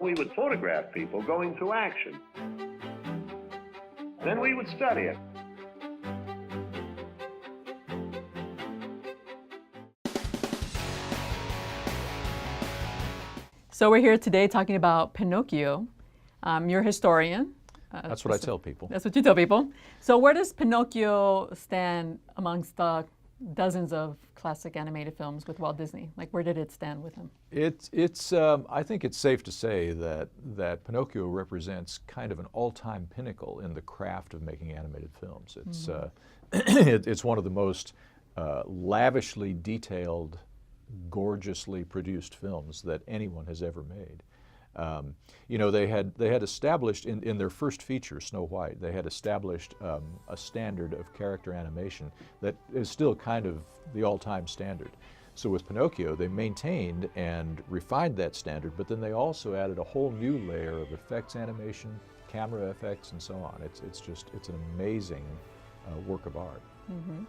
We would photograph people going through action. Then we would study it. So we're here today talking about Pinocchio. You're a historian. That's what I tell people. That's what you tell people. So where does Pinocchio stand amongst the dozens of classic animated films with Walt Disney? Like, where did it stand with him? I think it's safe to say that Pinocchio represents kind of an all-time pinnacle in the craft of making animated films. It's it's one of the most lavishly detailed, gorgeously produced films that anyone has ever made. You know, they had established in their first feature, Snow White, they had established a standard of character animation that is still kind of the all-time standard. So with Pinocchio, they maintained and refined that standard, but then they also added a whole new layer of effects animation, camera effects, and so on. It's an amazing work of art. Mm-hmm.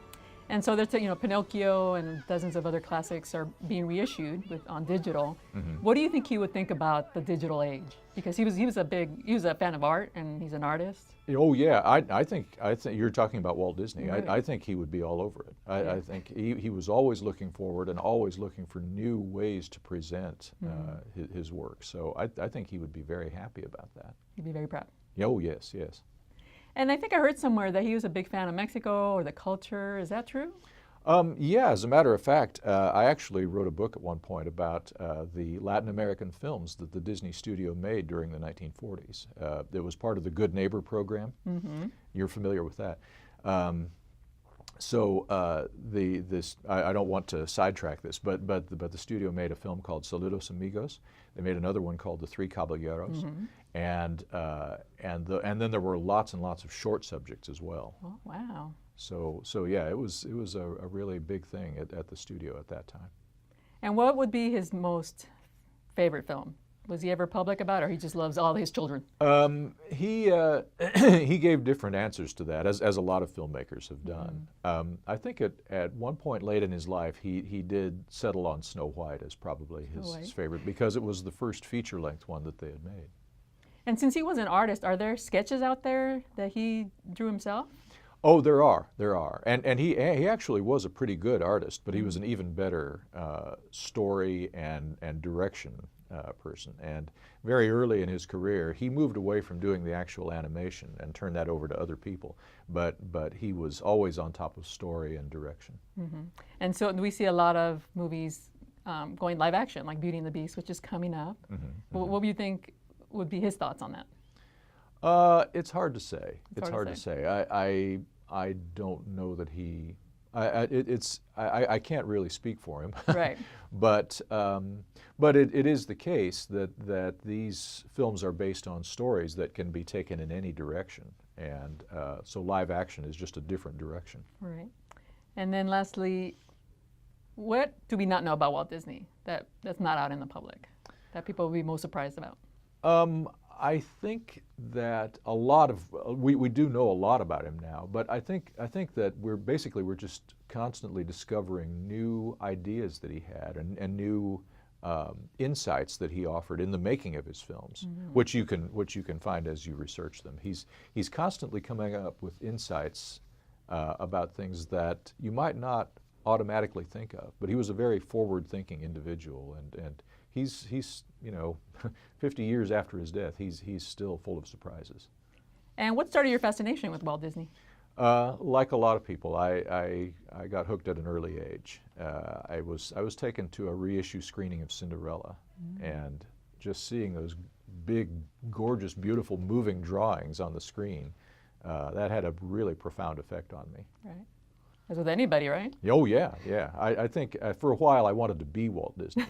And so there's, you know, Pinocchio and dozens of other classics are being reissued on digital. Mm-hmm. What do you think he would think about the digital age? Because he was a fan of art and he's an artist. Oh yeah, I think you're talking about Walt Disney. Right. I think he would be all over it. I think he was always looking forward and always looking for new ways to present his work. So I think he would be very happy about that. He'd be very proud. Oh yes, yes. And I think I heard somewhere that he was a big fan of Mexico or the culture. Is that true? Yeah, as a matter of fact, I actually wrote a book at one point about the Latin American films that the Disney studio made during the 1940s. It was part of the Good Neighbor program. Mm-hmm. You're familiar with that. I don't want to sidetrack this, but the studio made a film called Saludos Amigos. They made another one called The Three Caballeros, and then there were lots and lots of short subjects as well. Oh, wow. So yeah, it was a really big thing at the studio at that time. And what would be his most favorite film? Was he ever public about it, or he just loves all his children? He gave different answers to that, as a lot of filmmakers have done. I think at one point late in his life, he did settle on Snow White as probably his favorite, because it was the first feature-length one that they had made. And since he was an artist, are there sketches out there that he drew himself? Oh, there are. And he actually was a pretty good artist, but he was an even better story and direction person. And very early in his career, he moved away from doing the actual animation and turned that over to other people. But he was always on top of story and direction. Mm-hmm. And so we see a lot of movies going live action, like Beauty and the Beast, which is coming up. What do you think would be his thoughts on that? It's hard to say. It's hard to say. I don't know that he. I can't really speak for him. Right. But it is the case that these films are based on stories that can be taken in any direction, and so live action is just a different direction. Right. And then lastly, what do we not know about Walt Disney that's not out in the public, that people will be most surprised about? I think that a lot of we do know a lot about him now, but I think that we're just constantly discovering new ideas that he had and new insights that he offered in the making of his films, which you can find as you research them. He's constantly coming up with insights about things that you might not automatically think of. But he was a very forward-thinking individual, and he's you know, 50 years after his death, he's still full of surprises. And what started your fascination with Walt Disney? Like a lot of people, I got hooked at an early age. I was taken to a reissue screening of Cinderella, and just seeing those big, gorgeous, beautiful, moving drawings on the screen, that had a really profound effect on me. Right. As with anybody, right? Oh yeah, yeah. I think for a while I wanted to be Walt Disney.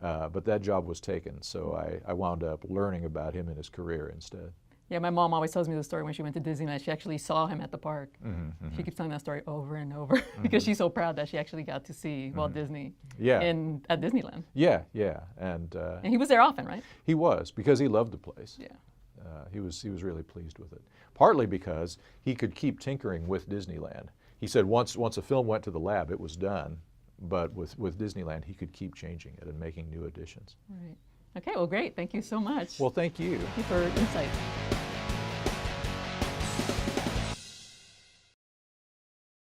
But that job was taken, so I wound up learning about him and his career instead. Yeah, my mom always tells me the story when she went to Disneyland. She actually saw him at the park. She keeps telling that story over and over because she's so proud that she actually got to see Walt Disney at Disneyland. Yeah, yeah. And he was there often, right? He was, because he loved the place. Yeah. He was really pleased with it. Partly because he could keep tinkering with Disneyland. He said once a film went to the lab, it was done. But with Disneyland, he could keep changing it and making new additions. Right. Okay, well, great. Thank you so much. Well, thank you. Thank you for insight.